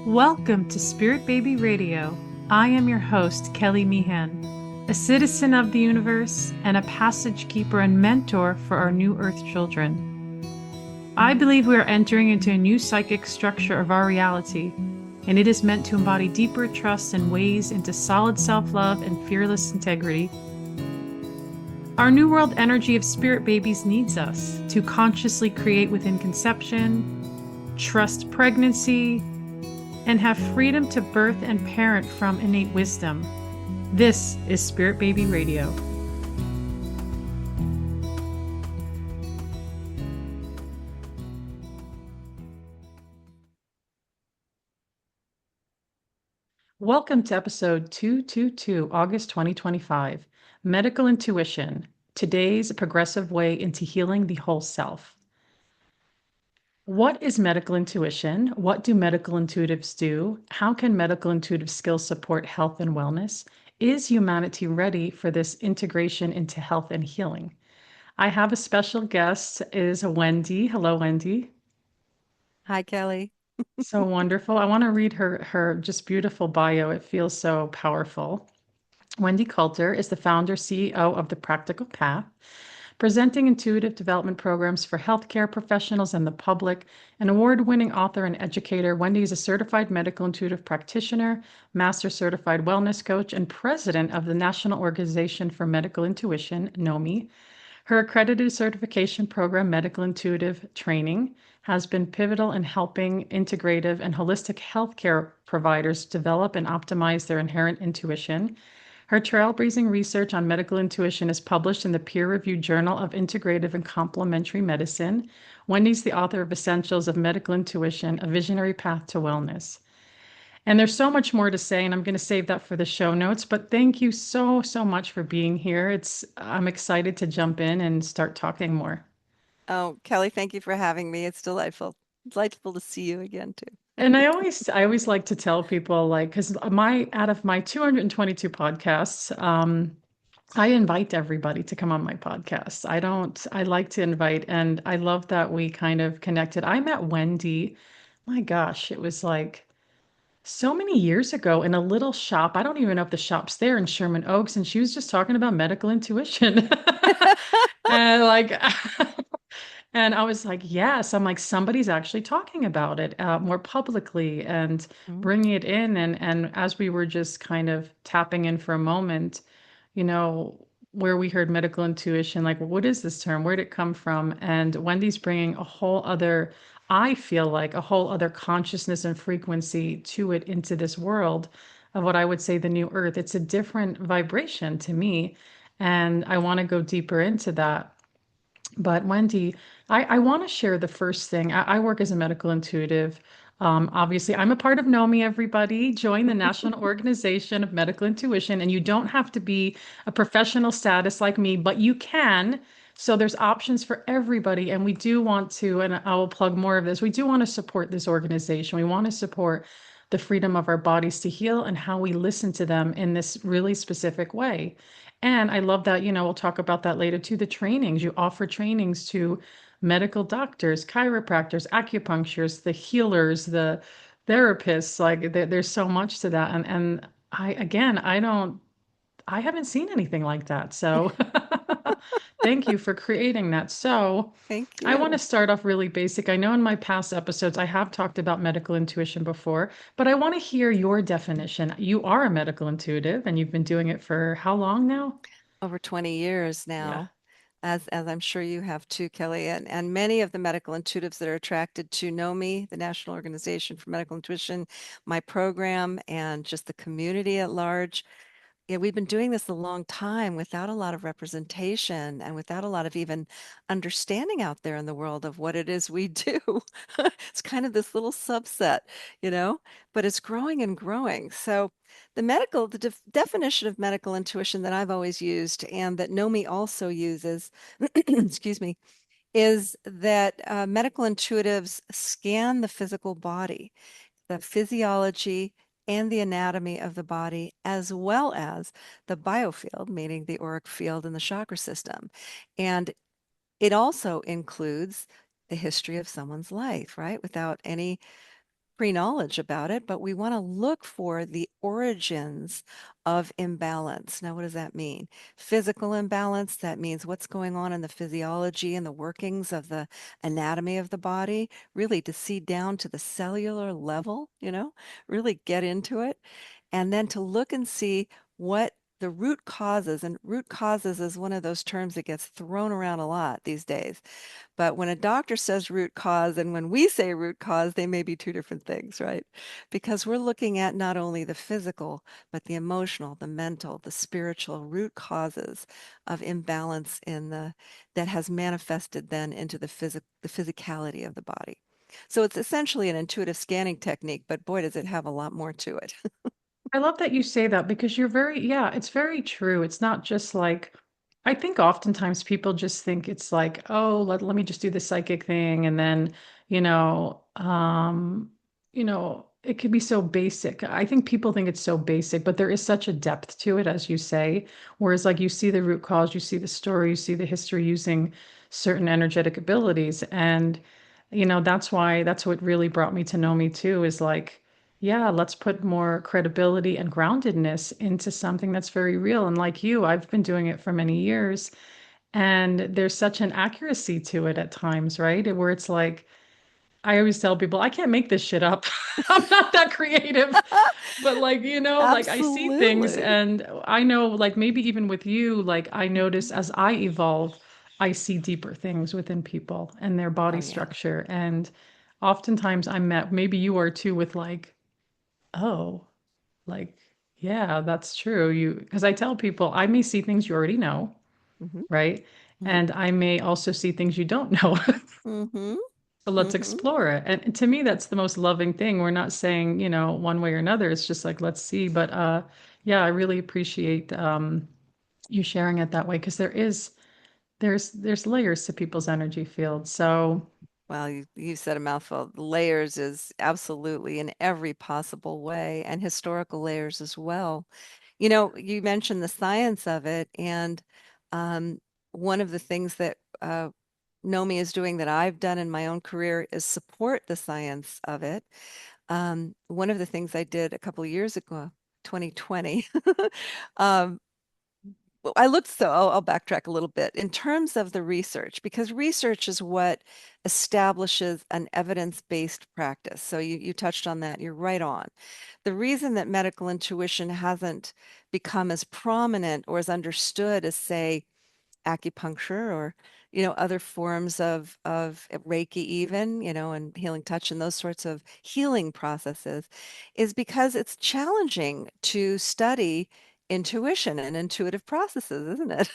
Welcome to Spirit Baby Radio. I am your host, Kelly Meehan, a citizen of the universe and a passage keeper and mentor for our new Earth children. I believe we are entering into a new psychic structure of our reality, and it is meant to embody deeper trust and ways into solid self-love and fearless integrity. Our new world energy of spirit babies needs us to consciously create within conception, trust pregnancy, and have freedom to birth and parent from innate wisdom. This is Spirit Baby Radio. Welcome to episode 222, August 2025, Medical Intuition, today's progressive way into healing the whole self. What is medical intuition? What do medical intuitives do? How can medical intuitive skills support health and wellness? Is humanity ready for this integration into health and healing? I have a special guest, is Wendie. Hello, Wendie. Hi, Kelly. So wonderful. I want to read her just beautiful bio. It feels so powerful. Wendie Colter is the founder CEO of The Practical Path, presenting intuitive development programs for healthcare professionals and the public. An award-winning author and educator, Wendie is a certified medical intuitive practitioner, master certified wellness coach, and president of the National Organization for Medical Intuition, NOMI. Her accredited certification program, Medical Intuitive Training, has been pivotal in helping integrative and holistic healthcare providers develop and optimize their inherent intuition. Her trailblazing research on medical intuition is published in the peer-reviewed Journal of Integrative and Complementary Medicine. Wendie's the author of Essentials of Medical Intuition, A Visionary Path to Wellness. And there's so much more to say, and I'm going to save that for the show notes. But thank you so, so much for being here. I'm excited to jump in and start talking more. Oh, Kelly, thank you for having me. It's delightful. Delightful to see you again, too. And I always like to tell people, like, because out of my 222 podcasts, I invite everybody to come on my podcast. I like to invite, and I love that we kind of connected. I met Wendie, my gosh, it was like so many years ago in a little shop. I don't even know if the shop's there in Sherman Oaks, and she was just talking about medical intuition. And like, and I was like, yes, I'm like, somebody's actually talking about it more publicly and Mm. bringing it in. And as we were just kind of tapping in for a moment, you know, where we heard medical intuition, like, what is this term? Where'd it come from? And Wendie's bringing a whole other, I feel like a whole other consciousness and frequency to it into this world of what I would say the new earth. It's a different vibration to me. And I want to go deeper into that. But Wendie, I want to share the first thing. I work as a medical intuitive. Obviously, I'm a part of NOMI, everybody. Join the National Organization of Medical Intuition, and you don't have to be a professional status like me, but you can. So there's options for everybody, and we do want to, and I will plug more of this, we do want to support this organization. We want to support the freedom of our bodies to heal and how we listen to them in this really specific way. And I love that, we'll talk about that later too. The trainings, you offer trainings to medical doctors, chiropractors, acupuncturists, the healers, the therapists. Like there's so much to that. And again, I haven't seen anything like that. So thank you for creating that. So Thank I want to you. start off really basic. I know in my past episodes I have talked about medical intuition before, but I want to hear your definition. You are a medical intuitive and you've been doing it for how long now? Over 20 years Yeah. now, as I'm sure you have too, Kelly, and many of the medical intuitives that are attracted to NOMI, the National Organization for Medical Intuition, my program, and just the community at large. Yeah, we've been doing this a long time without a lot of representation and without a lot of even understanding out there in the world of what it is we do. It's kind of this little subset, you know, but it's growing and growing. So the definition of medical intuition that I've always used and that NOMI also uses, excuse me, is that medical intuitives scan the physical body, the physiology and the anatomy of the body, as well as the biofield, meaning the auric field and the chakra system. And it also includes the history of someone's life, right? Without any pre-knowledge about it, but we want to look for the origins of imbalance. Now, what does that mean? Physical imbalance, that means what's going on in the physiology and the workings of the anatomy of the body, really to see down to the cellular level, really get into it. And then to look and see what the root causes, and root causes is one of those terms that gets thrown around a lot these days. But when a doctor says root cause and when we say root cause, they may be two different things, right? Because we're looking at not only the physical, but the emotional, the mental, the spiritual root causes of imbalance that has manifested then into the physicality of the body. So it's essentially an intuitive scanning technique, but boy, does it have a lot more to it. I love that you say that because yeah, it's very true. It's not just like, I think oftentimes people just think it's like, oh, let me just do the psychic thing. And then, you know, um, it could be so basic. I think people think it's so basic, but there is such a depth to it, as you say. Whereas like you see the root cause, you see the story, you see the history using certain energetic abilities. And, that's what really brought me to know me too, is like, yeah, let's put more credibility and groundedness into something that's very real. And like you, I've been doing it for many years, and there's such an accuracy to it at times, right? Where it's like, I always tell people, I can't make this shit up. I'm not that creative. But like, like I see things Absolutely. and I know, like maybe even with you, like I notice as I evolve, I see deeper things within people and their body Oh, yeah. structure. And oftentimes I'm met, maybe you are too, with like, oh, like, yeah, that's true. Because I tell people I may see things you already know, Hmm. right? Hmm. And I may also see things you don't know. Hmm. So let's Hmm. explore it. And to me, that's the most loving thing. We're not saying, one way or another. It's just like, let's see. But yeah, I really appreciate you sharing it that way because there's layers to people's energy field. So Well, you said a mouthful. Layers is absolutely in every possible way, and historical layers as well. You mentioned the science of it, and um, one of the things that NOMI is doing that I've done in my own career is support the science of it. One of the things I did a couple of years ago, 2020, um, well, I'll backtrack a little bit in terms of the research, because research is what establishes an evidence-based practice. So you touched on that. You're right on. The reason that medical intuition hasn't become as prominent or as understood as, say, acupuncture or other forms of Reiki even, and healing touch and those sorts of healing processes is because it's challenging to study intuition and intuitive processes, isn't it?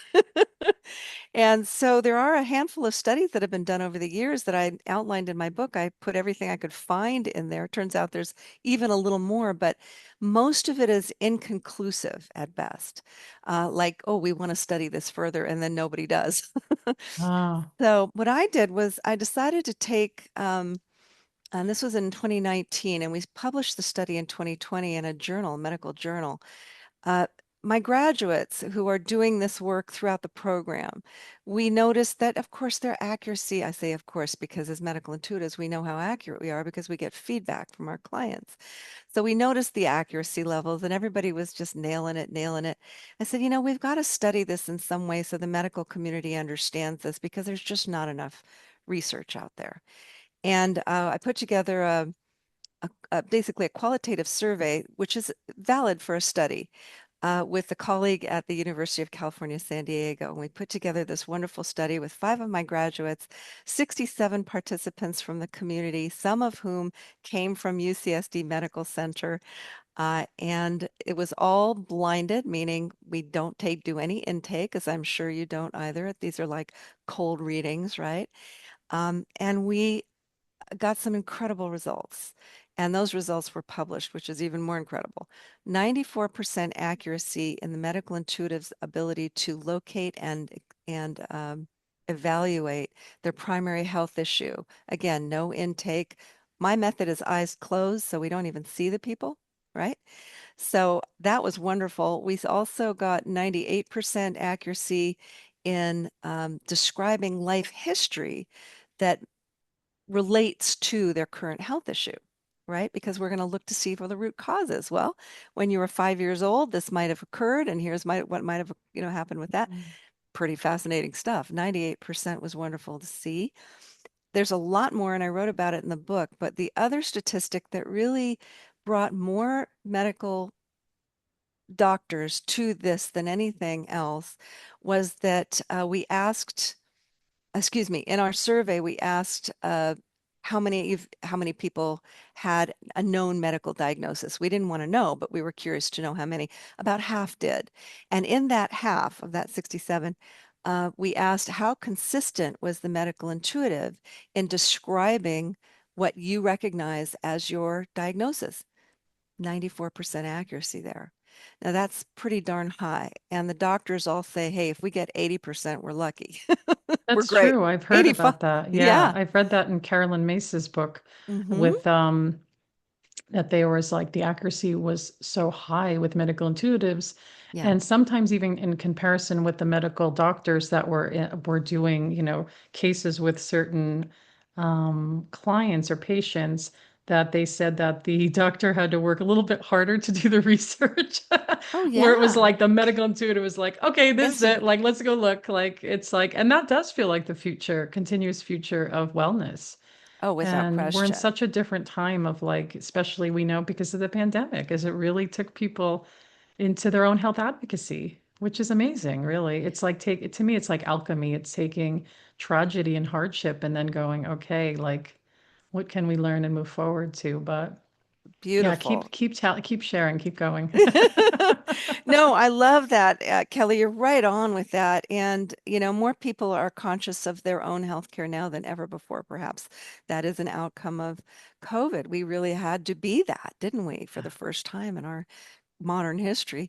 And so there are a handful of studies that have been done over the years that I outlined in my book. I put everything I could find in there. Turns out there's even a little more, but most of it is inconclusive at best. Like, oh, we want to study this further, and then nobody does. ah, So what I did was I decided to take, and this was in 2019, and we published the study in 2020 in a journal, a medical journal. Uh, my graduates who are doing this work throughout the program, we noticed that, of course, their accuracy, I say of course, because as medical intuitives, we know how accurate we are because we get feedback from our clients. So we noticed the accuracy levels and everybody was just nailing it, nailing it. I said, we've got to study this in some way so the medical community understands this because there's just not enough research out there. And I put together basically a qualitative survey, which is valid for a study, with a colleague at the University of California, San Diego. And we put together this wonderful study with 5 of my graduates, 67 participants from the community, some of whom came from UCSD Medical Center. And it was all blinded, meaning we don't do any intake, as I'm sure you don't either. These are like cold readings, right? And we got some incredible results. And those results were published, which is even more incredible. 94% accuracy in the medical intuitive's ability to locate and evaluate their primary health issue. Again, no intake. My method is eyes closed, so we don't even see the people, right? So that was wonderful. We also got 98% accuracy in describing life history that relates to their current health issue, right? Because we're going to look to see for the root causes. Well, when you were 5 years old, this might have occurred, and here's what might have, happened with that. Mm. Pretty fascinating stuff. 98% was wonderful to see. There's a lot more, and I wrote about it in the book, but the other statistic that really brought more medical doctors to this than anything else was that we asked, excuse me, in our survey, we asked how many people had a known medical diagnosis. We didn't want to know, but we were curious to know how many. About half did. And in that half of that 67, we asked how consistent was the medical intuitive in describing what you recognize as your diagnosis. 94% accuracy there. Now that's pretty darn high. And the doctors all say, hey, if we get 80%, we're lucky. We're That's great. true. I've heard 85. about that. Yeah, Yeah. I've read that in Carolyn Mace's book Hmm. with that there was like the accuracy was so high with medical intuitives, Yeah. and sometimes even in comparison with the medical doctors that were doing, cases with certain clients or patients, that they said that the doctor had to work a little bit harder to do the research, Oh, where it was yeah. like the medical intuitive was like, okay, this is Answer. it, like let's go look, like it's like, and that does feel like the future, continuous future of wellness. Oh, without And we're in question. such a different time of like, especially we know because of the pandemic, as it really took people into their own health advocacy, which is amazing, really. It's like to me, it's like alchemy. It's taking tragedy and hardship and then going, okay, like what can we learn and move forward to? But yeah, Beautiful. keep sharing, keep going. No, I love that, Kelly. You're right on with that. And, more people are conscious of their own healthcare now than ever before, perhaps. That is an outcome of COVID. We really had to be that, didn't we, for the first time in our modern history.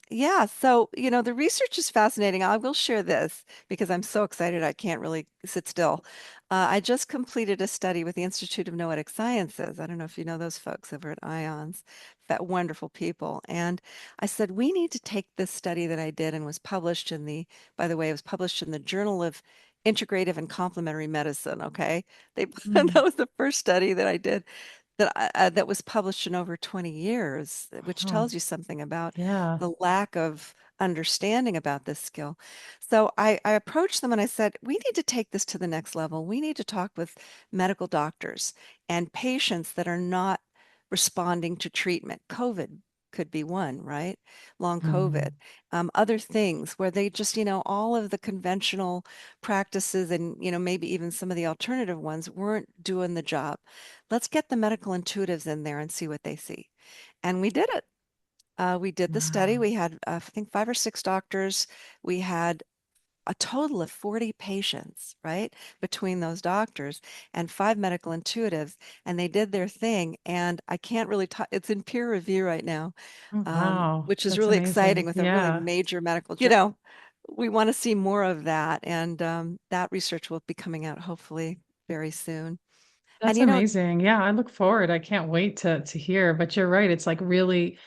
Yeah, so, the research is fascinating. I will share this because I'm so excited I can't really sit still. I just completed a study with the Institute of Noetic Sciences. I don't know if you know those folks over at IONS, that wonderful people. And I said, we need to take this study that I did and was published by the way, it was published in the Journal of Integrative and Complementary Medicine. Okay. That Mm. was the first study that I did that was published in over 20 years, which Oh, tells you something about yeah. the lack of understanding about this skill. So I approached them and I said, we need to take this to the next level. We need to talk with medical doctors and patients that are not responding to treatment. COVID could be one, right? Long COVID. Mm. Other things where they just, all of the conventional practices and, maybe even some of the alternative ones weren't doing the job. Let's get the medical intuitives in there and see what they see. And we did it. We did the study. Wow. We had, I think, 5 or 6 doctors. We had a total of 40 patients, right, between those doctors and 5 medical intuitives, and they did their thing. And I can't really talk, it's in peer review right now, Oh, wow. which is That's really exciting amazing. with a really Yeah. major medical We want to see more of that. And that research will be coming out hopefully very soon. And That's amazing. Yeah, I look forward. I can't wait to hear. But you're right. It's like really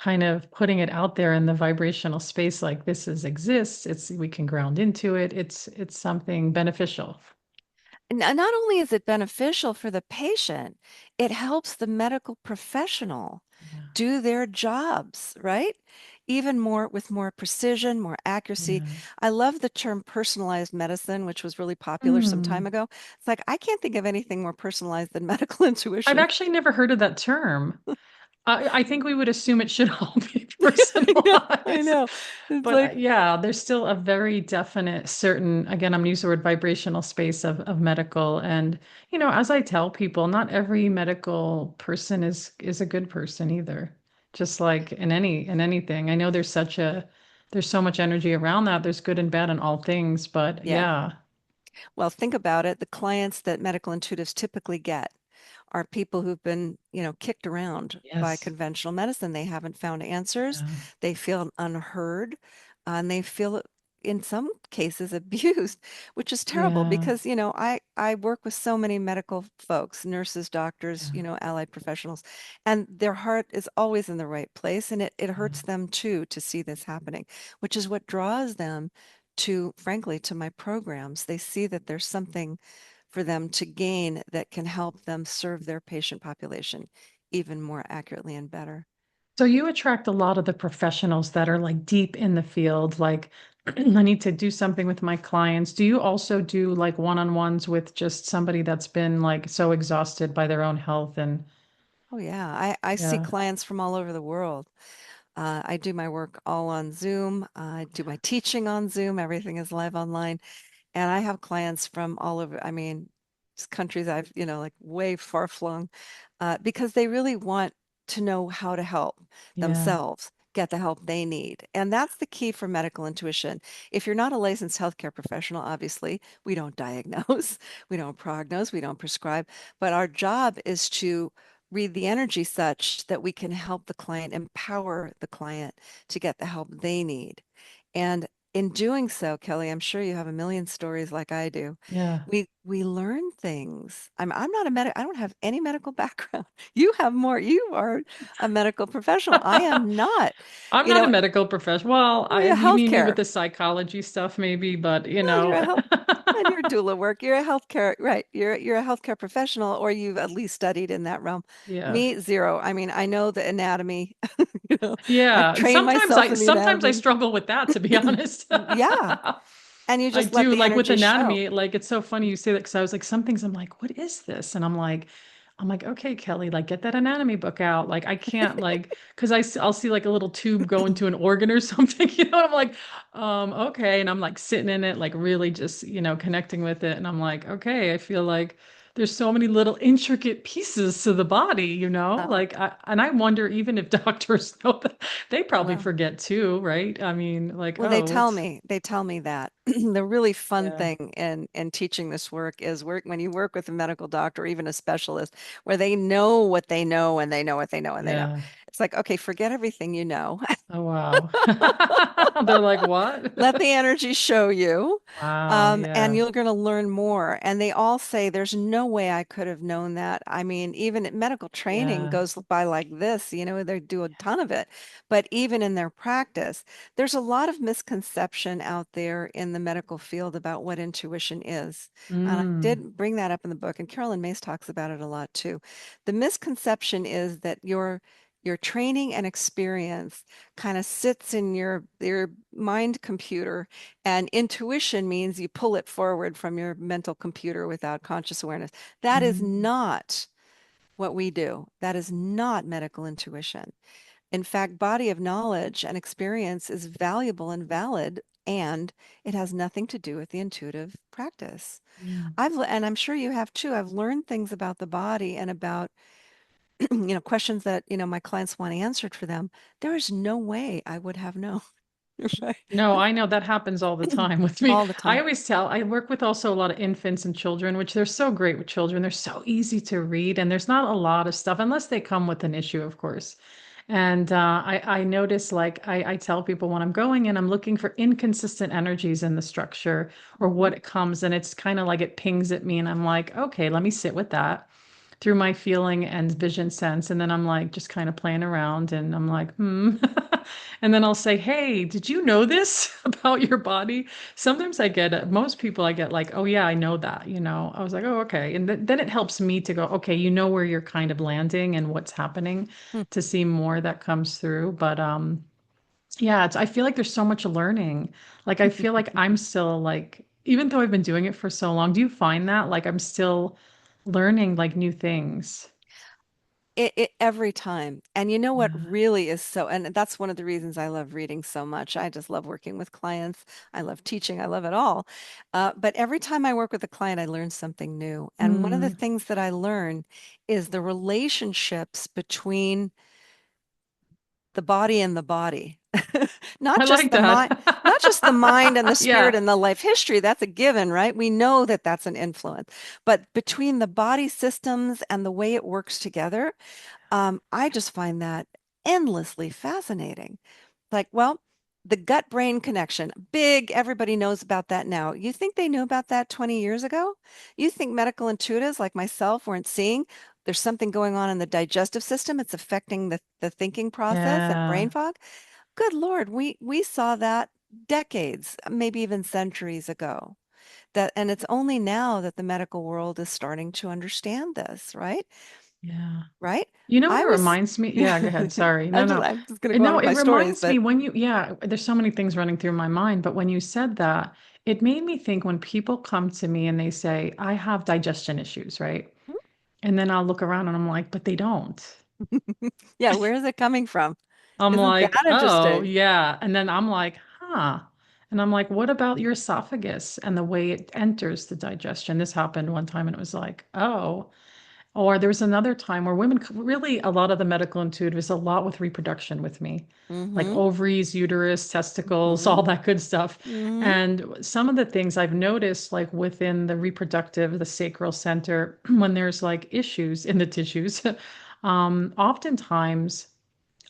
kind of putting it out there in the vibrational space like exists. It's we can ground into it. It's something beneficial. not only is it beneficial for the patient, it helps the medical professional Yeah. do their jobs, right? Even more with more precision, more accuracy. Yeah. I love the term personalized medicine, which was really popular some time Mm. ago. It's like, I can't think of anything more personalized than medical I've intuition. actually never heard of that term. I think we would assume it should all be I know, I personalized. know. It's But like, yeah, there's still a very definite certain, again, I'm using the word vibrational space of medical. And, as I tell people, not every medical person is a good person either. Just like in anything. I know there's so much energy around that. There's good and bad in all things, but yeah. yeah. Well, think about it. The clients that medical intuitives typically get are people who've been, kicked around by Yes. conventional medicine. They haven't found answers. Yeah. They feel unheard, and they feel in some cases abused, which is terrible Yeah. because, I work with so many medical folks, nurses, doctors, Yeah. allied professionals, and their heart is always in the right place. And it Yeah. hurts them too to see this happening, which is what draws them to, frankly, to my programs. They see that there's something for them to gain that can help them serve their patient population even more accurately and better. So you attract a lot of the professionals that are like deep in the field, like I need to do something with my clients. Do you also do like one-on-ones with just somebody that's been like so exhausted by their own health and Oh yeah, I see yeah, clients from all over the world. I do my work all on Zoom. I do my teaching on Zoom. Everything is live online. And I have clients from all over, I mean, just countries I've, like way far flung, because they really want to know how to help yeah. themselves get the help they need. And that's the key for medical intuition. If you're not a licensed healthcare professional, obviously, we don't diagnose, we don't prognose, we don't prescribe, but our job is to read the energy such that we can help the client, empower the client to get the help they need. And in doing so, Kelly, I'm sure you have a million stories like I do. Yeah. We learn things. I'm not a I don't have any medical background. You have more. You are a medical professional. I am not. I'm You not a know, medical professional. Well, we're a you need me with healthcare. the psychology stuff maybe, but you Well, you're know. a health and your doula work. You're a healthcare, right? You're a healthcare professional, or you've at least studied in that realm. Yeah. Me, zero. I mean, I know the anatomy. You know, I've Yeah. trained myself in the Sometimes I anatomy. struggle with that, to be honest. Yeah, and you I just let do the like with energy show. anatomy, like it's so funny you say that because I was like, some things I'm like, what is this? And I'm like, okay, Kelly, like get that anatomy book out. Like I can't like, because I'll see like a little tube go into an organ or something, you know, and I'm like, okay. And I'm like sitting in it, like really just, connecting with it. And I'm like, okay, I feel like there's so many little intricate pieces to the body, Oh, like, and I wonder even if doctors know that they probably well. forget too, right? I mean, like, Well, oh, it's, they tell me that the really fun yeah, thing in teaching this work is when you work with a medical doctor or even a specialist where they know what they know and they know what they know and they know. yeah. It's like, okay, forget everything you know. Oh, wow. They're like, Let what? the energy show you, Wow, and yeah, you're going to learn more. And they all say, there's no way I could have known that. I mean, even medical training yeah. goes by like this, they do a ton of it. But even in their practice, there's a lot of misconception out there in the medical field about what intuition is. And I Mm, did bring that up in the book, and Carolyn Mace talks about it a lot too. The misconception is that your training and experience kind of sits in your mind computer, and intuition means you pull it forward from your mental computer without conscious awareness. That is mm, not what we do. That is not medical intuition. In fact, body of knowledge and experience is valuable and valid, and it has nothing to do with the intuitive practice. mm. And I'm sure you have too. I've learned things about the body and about questions that, my clients want answered for them. There is no way I would have known. Right. No, I know that happens all the time with me. All the I time. always tell, I work with also a lot of infants and children, which they're so great with children. They're so easy to read, and there's not a lot of stuff unless they come with an issue, of course. And I notice, like, I tell people when I'm going in, I'm looking for inconsistent energies in the structure or Mhm. what it comes, and it's kind of like it pings at me, and I'm like, okay, let me sit with that through my feeling and vision sense. And then I'm like, just kind of playing around, and I'm like, hmm. And then I'll say, hey, did you know this about your body? Sometimes I get it. Most people I get like, oh, yeah, I know that. I was like, oh, okay. And then it helps me to go, okay, you know where you're kind of landing and what's happening Hmm. to see more that comes through. But yeah, I feel like there's so much learning. Like I feel like I'm still like, even though I've been doing it for so long, do you find that like I'm still learning like new things? Every time. And you know what Yeah. really is and that's one of the reasons I love reading so much. I just love working with clients. I love teaching. I love it all. But every time I work with a client, I learn something new. And one of the Mm, things that I learn is the relationships between the body and the body. Not I just like the mind, not just the mind and the that. spirit Yeah. and the life history. That's a given, right? We know that that's an influence. But between the body systems and the way it works together, I just find that endlessly fascinating. Like, well, the gut brain connection, big, everybody knows about that now. You think they knew about that 20 years ago? You think medical intuitives like myself weren't seeing there's something going on in the digestive system? It's affecting the thinking process and brain Yeah. fog? Good Lord, we saw that decades, maybe even centuries ago. that, and it's only now that the medical world is starting to understand this, right? Yeah. Right? You know what I it was, reminds me? Yeah, go ahead. Sorry. No, no. I'm just going to go on No, with it my stories, reminds but me when you, yeah, there's so many things running through my mind, but when you said that, it made me think when people come to me and they say, I have digestion issues, right? And then I'll look around and I'm like, but they don't. yeah, where is it coming from? I'm Isn't like, that oh, interesting? yeah. And then I'm like, huh. And I'm like, what about your esophagus and the way it enters the digestion? This happened one time and it was like, oh. Or there was another time where women, really, a lot of the medical intuitive is a lot with reproduction with me, like Mm-hmm. ovaries, uterus, testicles, Mm-hmm. all that good stuff. Mm-hmm. And some of the things I've noticed, like within the reproductive, the sacral center, when there's like issues in the tissues, oftentimes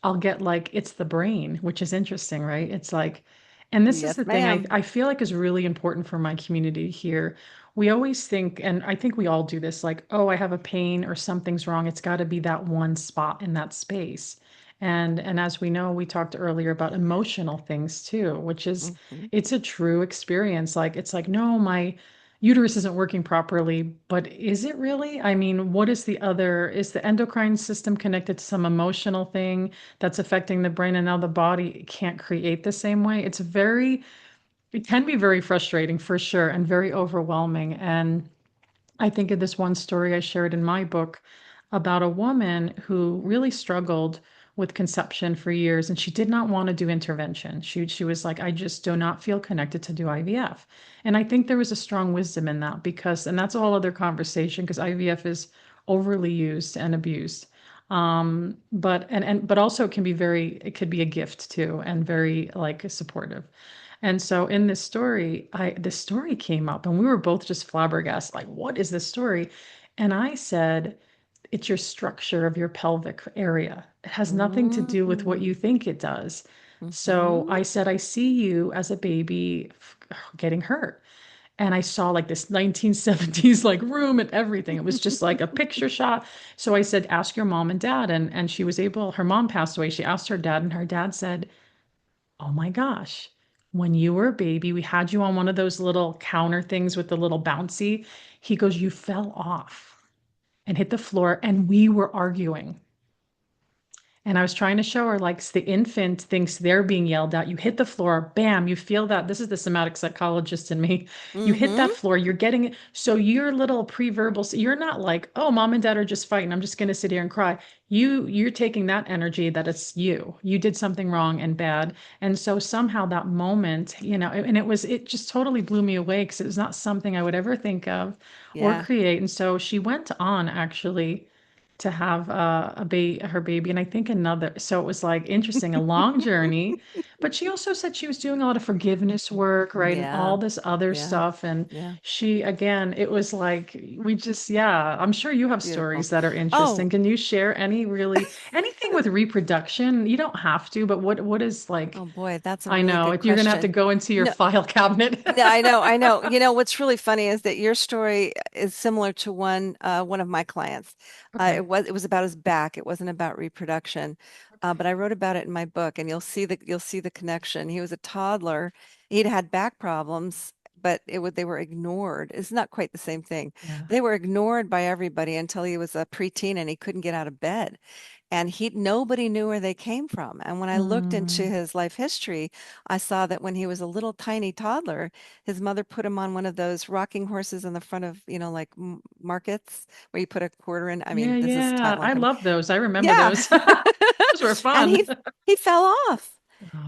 I'll get like it's the brain, which is interesting, right? It's like, and this is Yes, the thing ma'am. I feel like is really important for my community here. We always think, and I think we all do this, like, oh, I have a pain or something's wrong. It's got to be that one spot in that space. And as we know, we talked earlier about emotional things too, which is Mm-hmm. it's a true experience. Like it's like, no, my uterus isn't working properly, but is it really? I mean, what is the other? Is the endocrine system connected to some emotional thing that's affecting the brain and now the body can't create the same way? It can be very frustrating for sure and very overwhelming. And I think of this one story I shared in my book about a woman who really struggled with conception for years and she did not want to do intervention. She was like, I just do not feel connected to do IVF. And I think there was a strong wisdom in that because, and that's a whole other conversation because IVF is overly used and abused. But also it can be it could be a gift too and very like supportive. And so in this story came up and we were both just flabbergasted, like, what is this story? And I said, it's your structure of your pelvic area. It has nothing to do with what Mm-hmm. you think it does. So Mm-hmm. I said, I see you as a baby getting hurt. And I saw like this 1970s like room and everything. It was just like a picture shot. So I said, ask your mom and dad. And she was able, her mom passed away. She asked her dad, and her dad said, oh my gosh, when you were a baby, we had you on one of those little counter things with the little bouncy. He goes, you fell off and hit the floor, and we were arguing. And I was trying to show her, like, the infant thinks they're being yelled at. You hit the floor, bam, you feel that. This is the somatic psychologist in me. You hit Mm-hmm. that floor, you're getting it. So your little pre-verbal, so you're not like, oh, mom and dad are just fighting. I'm just going to sit here and cry. You're taking that energy that it's you. You did something wrong and bad. And so somehow that moment, and it just totally blew me away because it was not something I would ever think of or Yeah. create. And so she went on actually to have her baby, and I think another. So it was like interesting, a long journey. But she also said she was doing a lot of forgiveness work, right, and Yeah. all this other Yeah. stuff. And Yeah. she, again, it was like we just, yeah. I'm sure you have Beautiful. stories that are Oh, interesting. Can you share anything with reproduction? You don't have to, but what is like? oh boy, that's a I really know good you're gonna have to question. go into your No, file cabinet. no, I know, I know. You know, what's really funny is that your story is similar to one of my clients. Okay. It was about his back. It wasn't about reproduction. But I wrote about it in my book, and you'll see the connection. He was a toddler. He'd had back problems, but they were ignored. It's not quite the same thing. Yeah. They were ignored by everybody until he was a preteen and he couldn't get out of bed. And nobody knew where they came from. And when I looked into Mm. his life history, I saw that when he was a little tiny toddler, his mother put him on one of those rocking horses in the front of, like markets where you put a quarter in. I Yeah, mean, this is yeah. long I time. love those. I remember Yeah. those. Those were And fun. he fell off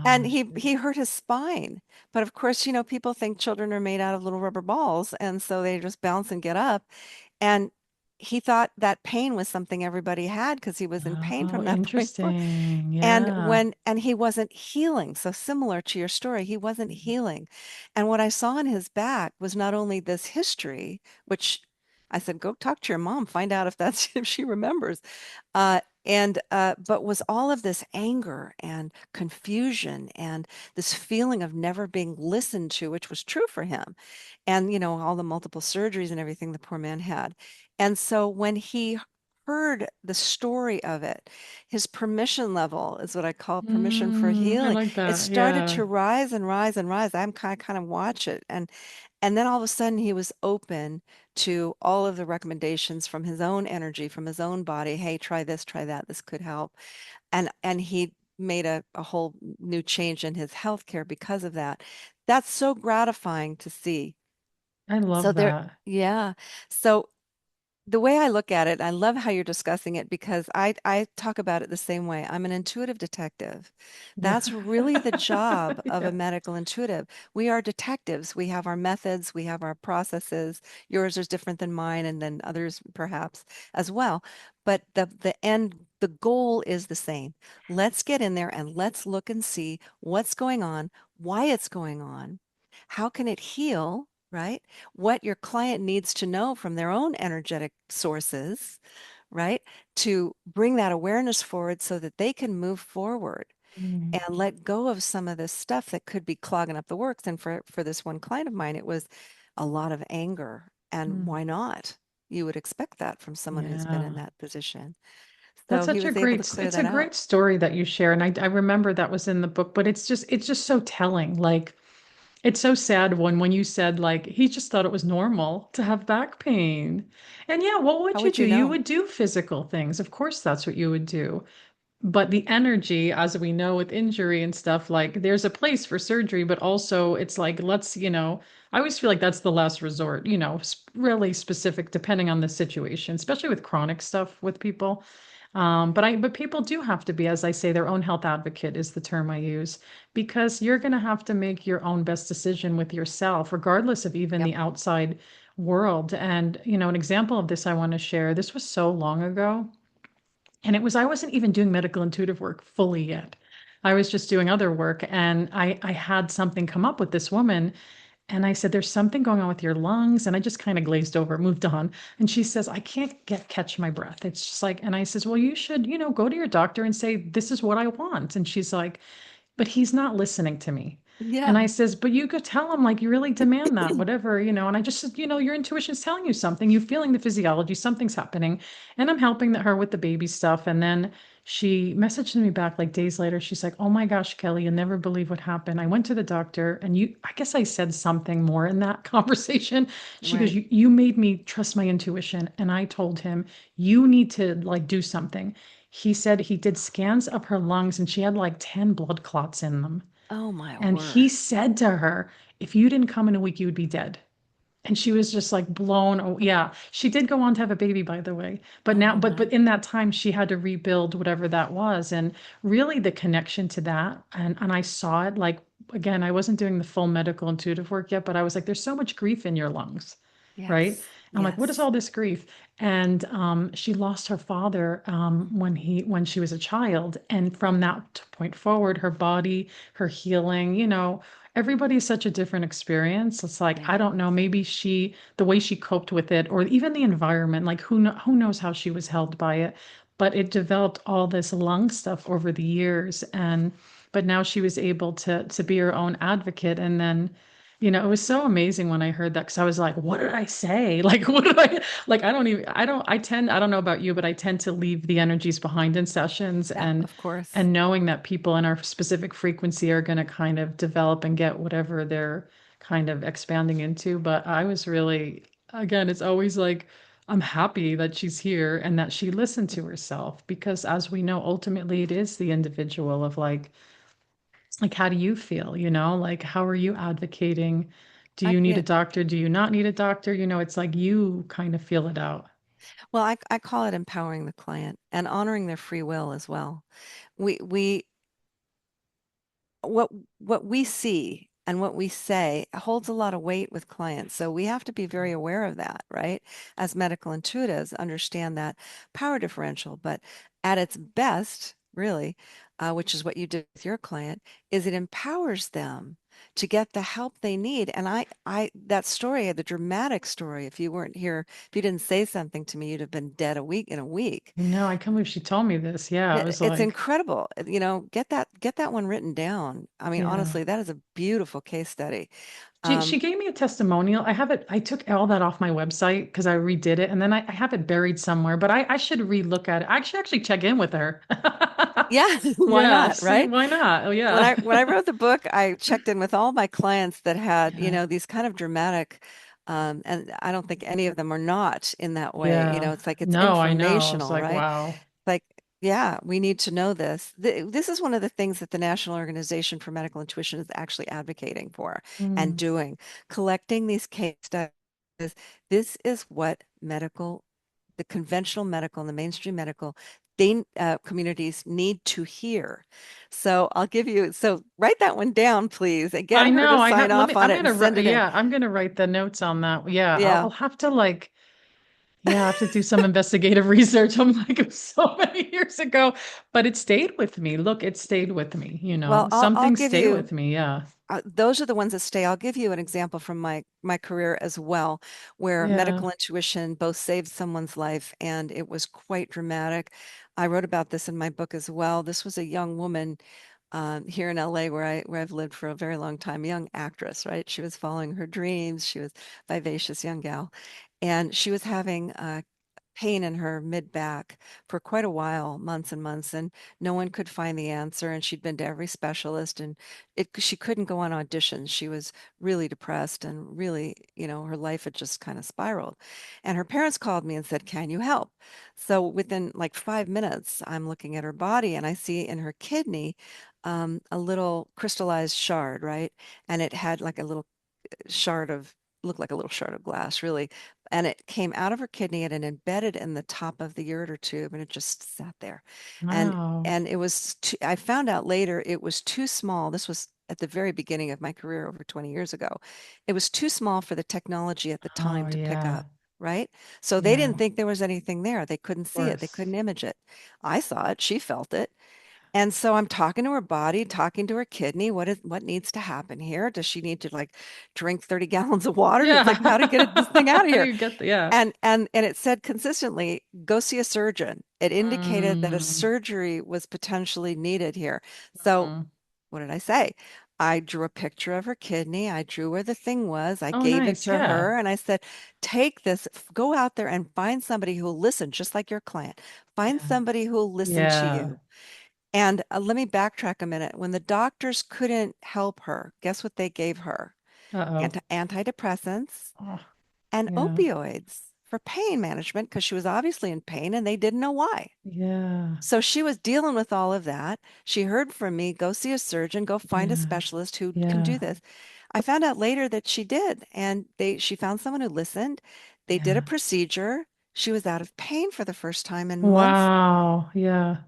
and Oh, he shoot. hurt his spine. But of course, people think children are made out of little rubber balls, and so they just bounce and get up. And he thought that pain was something everybody had because he was in pain Oh, from that point forward. interesting. And Yeah. he wasn't healing. So similar to your story, he wasn't healing. And what I saw in his back was not only this history, which I said, go talk to your mom, find out if that's if she remembers. But was all of this anger and confusion and this feeling of never being listened to, which was true for him, and all the multiple surgeries and everything the poor man had. And so when he heard the story of it, his permission level is what I call permission for I healing. like It that. started Yeah. to rise and rise and rise. I'm kind of watch it, and And then all of a sudden he was open to all of the recommendations from his own energy, from his own body. Hey, try this, try that. This could help. And he made a whole new change in his healthcare because of that. That's so gratifying to see. I So love there, that. yeah. So the way I look at it, I love how you're discussing it because I talk about it the same way. I'm an intuitive detective. Yeah. That's really the job of a Yeah. medical intuitive. We are detectives. We have our methods, we have our processes. Yours is different than mine and then others perhaps as well. But the goal is the same. Let's get in there and let's look and see what's going on, why it's going on, how can it heal, right? What your client needs to know from their own energetic sources, right? To bring that awareness forward so that they can move forward Mm, and let go of some of this stuff that could be clogging up the works. And for this one client of mine, it was a lot of anger. And mm. why not? You would expect that from someone who's been in Yeah. that position. That's So he such a was able to great, clear it's a that out. great story that you share. And I remember that was in the book, but it's just so telling. Like, it's so sad when you said like he just thought it was normal to have back pain. And yeah, what How would you would do? you You know? would do physical things. Of course, that's what you would do. But the energy, as we know with injury and stuff, like there's a place for surgery, but also it's like, I always feel like that's the last resort, really specific depending on the situation, especially with chronic stuff with people. But people do have to be, as I say, their own health advocate is the term I use, because you're going to have to make your own best decision with yourself, regardless of even Yep. the outside world. And, an example of this I want to share, this was so long ago. And I wasn't even doing medical intuitive work fully yet. I was just doing other work. And I had something come up with this woman. And I said, there's something going on with your lungs. And I just kind of glazed over, moved on. And she says, I can't catch my breath. It's just like, and I says, well, you should, go to your doctor and say, this is what I want. And she's like, but he's not listening to me. And I Yeah. says, but you could tell him, like, you really demand that, whatever, and I just said, your intuition's telling you something. You're feeling the physiology, something's happening. And I'm helping her with the baby stuff. And then she messaged me back like days later. She's like, oh my gosh, Kelly, you'll never believe what happened. I went to the doctor and I guess I said something more in that conversation. She goes, Right. you made me trust my intuition. And I told him, you need to like do something. He said he did scans of her lungs and she had like 10 blood clots in them. Oh my And he word. said to her, if you didn't come in a week, you would be dead. And she was just like blown. Oh, yeah. She did go on to have a baby, by the way. But Oh now, my. but in that time, she had to rebuild whatever that was. And really the connection to that. And I saw it like, again, I wasn't doing the full medical intuitive work yet, but I was like, there's so much grief in your lungs, right? Yes. I'm like, what is Yes. all this grief? And she lost her father when she was a child, and from that point forward, her body, her healing, everybody's such a different experience. It's like, Right. I don't know, maybe the way she coped with it, or even the environment, like who knows how she was held by it, but it developed all this lung stuff over the years, but now she was able to be her own advocate, and then. It was so amazing when I heard that because I was like, what did I say? Like, what did I like? I don't know about you, but I tend to leave the energies behind in sessions Yeah, and of course. and knowing that people in our specific frequency are going to kind of develop and get whatever they're kind of expanding into. But I was really, again, it's always like, I'm happy that she's here and that she listened to herself because as we know, ultimately it is the individual of like, how do you feel? Like, how are you advocating? Do I you need a get, doctor? Do you not need a doctor? It's like you kind of feel it out. well, I call it empowering the client and honoring their free will as well. We what what we see and what we say holds a lot of weight with clients. So we have to be very aware of that, right? As medical intuitives, understand that power differential. But at its best, really, which is what you did with your client, is it empowers them to get the help they need. And that story, the dramatic story, if you weren't here, if you didn't say something to me, you'd have been dead in a week. No, I can't believe she told me this. Yeah, I was It's like, incredible. Get that one written down. I mean, yeah. honestly, that is a beautiful case study. She gave me a testimonial. I have it, I took all that off my website because I redid it and then I have it buried somewhere, but I should relook at it. I should actually check in with her. Yeah, why Yeah, not, see, right? why not? Oh, When yeah. I wrote the book, I checked in with all my clients that had, Yeah. these kind of dramatic, and I don't think any of them are not in that way. Yeah. It's like it's No, I know. It's informational, like, right? wow. Like, yeah, we need to know this. This is one of the things that the National Organization for Medical Intuition is actually advocating for and Mm. doing, collecting these case studies. This is what the conventional medical and the mainstream medical communities need to hear. So so write that one down, please, and get I her to know. I sign have, let off me, on I'm it and gonna, send it in. yeah, I'm gonna write the notes on that. Yeah, Yeah. I'll have to like, yeah, I have to do some investigative research. I'm like, it was so many years ago, but it stayed with me. Look, it stayed with me, Well, some I'll things give stay you with me. Yeah. those are the ones that stay. I'll give you an example from my career as well, where Yeah. medical intuition both saved someone's life and it was quite dramatic. I wrote about this in my book as well. This was a young woman here in LA where I've lived for a very long time, a young actress, right? She was following her dreams. She was a vivacious young gal, and she was having pain in her mid back for quite a while, months and months, and no one could find the answer. And she'd been to every specialist, and she couldn't go on auditions. She was really depressed and really, her life had just kind of spiraled. And her parents called me and said, "Can you help?" So within like 5 minutes, I'm looking at her body and I see in her kidney a little crystallized shard, right? And it had like a little shard of looked like a little shard of glass, really. And it came out of her kidney and it embedded in the top of the ureter tube and it just sat there. And Wow. and it was I found out later it was too small. This was at the very beginning of my career over 20 years ago. It was too small for the technology at the Oh, time to pick yeah. up, right? So they Yeah. didn't think there was anything there. They couldn't Of see it. They course. couldn't image it. I saw it. She felt it. And so I'm talking to her body, talking to her kidney. What needs to happen here? Does she need to like drink 30 gallons of water? It's like how to get this thing out of How do here. you get the, yeah. And it said consistently, go see a surgeon. It indicated that a Mm. surgery was potentially needed here. So Mm. what did I say? I drew a picture of her kidney. I drew where the thing was. I Oh, gave it nice. to Yeah. her and I said, take this, go out there and find somebody who will listen, just like your client. Find Yeah. somebody who will listen to Yeah. you. And let me backtrack a minute. When the doctors couldn't help her, guess what they gave her? Uh-oh. Antidepressants Oh, and yeah. opioids for pain management because she was obviously in pain and they didn't know why. Yeah. So she was dealing with all of that. She heard from me, go see a surgeon, go find a Yeah. specialist who can do Yeah. this. I found out later that she did, and she found someone who listened. They did a Yeah. procedure. She was out of pain for the first time in months. Wow. Yeah.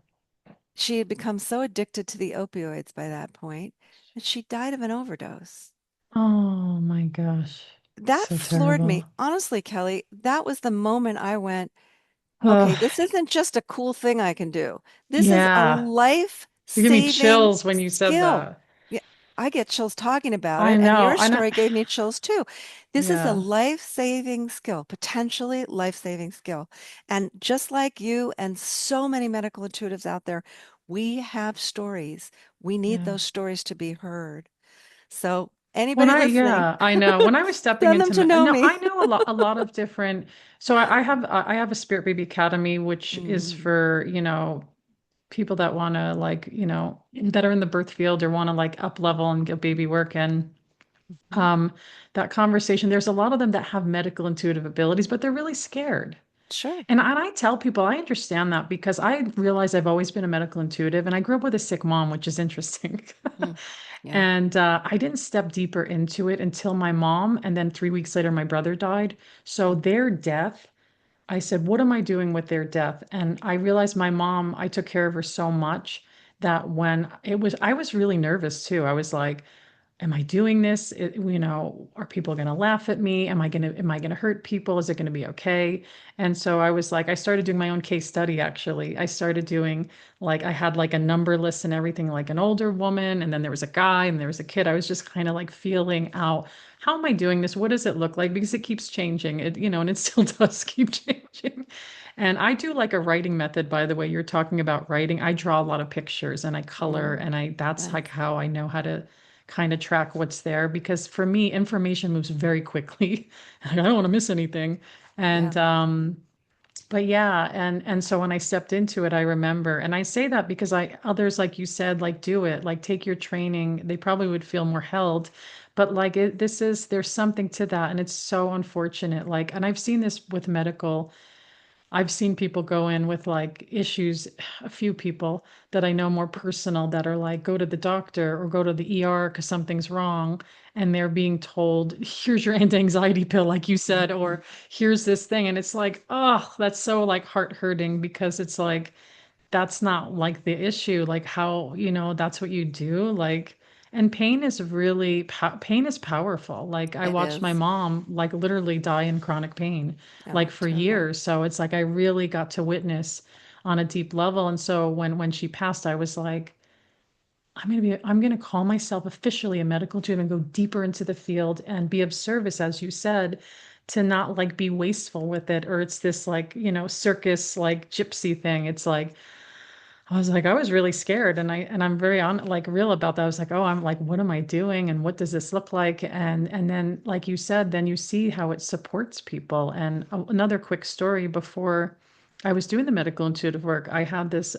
She had become so addicted to the opioids by that point that she died of an overdose. Oh my gosh. That So floored me. terrible. Honestly, Kelly, that was the moment I went, okay, Ugh. this isn't just a cool thing I can do. This is a Yeah. You give me life-saving chills when you said skill. that. Yeah, I get chills talking about I it, and know. your I know. story gave me chills too. This is a Yeah. life-saving skill, potentially life-saving skill. And just like you and so many medical intuitives out there, we have stories. We need Yeah. those stories to be heard. So When anybody I, listening, yeah, I know. When I was stepping send them into, to know no, me. I know a lot of different. So I have a Spirit Baby Academy, which is Mm, for, people that want to like, that are in the birth field or want to like up level and get baby work. And mhm. um, that conversation, there's a lot of them that have medical intuitive abilities, but they're really scared. Sure. And I tell people I understand that because I realize I've always been a medical intuitive and I grew up with a sick mom, which is interesting. Mm, yeah. And I didn't step deeper into it until my mom, and then 3 weeks later, my brother died. So Mm, their death, I said, what am I doing with their death? And I realized my mom, I took care of her so much that when I was really nervous too. I was like, am I doing this? Are people going to laugh at me? Am I going to hurt people? Is it going to be okay? And so I was like, I started doing my own case study actually. I started doing like, I had like a number list and everything, like an older woman, and then there was a guy and there was a kid. I was just kind of like feeling out, how am I doing this? What does it look like? Because it keeps changing, and it still does keep changing. And I do like a writing method, by the way. You're talking about writing. I draw a lot of pictures and I color, mm, and that's like nice. how I know how to kind of track what's there because for me, information moves very quickly. I don't want to miss anything. Yeah, And but yeah, and so when I stepped into it, I remember, and I say that because I others like you said, like do it, like take your training. They probably would feel more held, but like there's something to that, and it's so unfortunate. Like, and I've seen this with medical. I've seen people go in with like issues, a few people that I know more personal that are like, go to the doctor or go to the ER because something's wrong. And they're being told, here's your anti-anxiety pill, like you said, or here's this thing. And it's like, oh, that's so like heart hurting because it's like, that's not like the issue. Like how, that's what you do. Like, and pain is really, pain is powerful. Like I it watched my is. mom like literally die in chronic pain, like Oh, for terrible. years. So it's like I really got to witness on a deep level. And so when she passed, I was like, I'm gonna call myself officially a medical student and go deeper into the field and be of service, as you said, to not like be wasteful with it, or it's this like, circus like gypsy thing. It's like I was like, I was really scared, and I'm very on like real about that. I was like, oh, I'm like, what am I doing, and what does this look like? And then, like you said, then you see how it supports people. And another quick story before I was doing the medical intuitive work, I had this,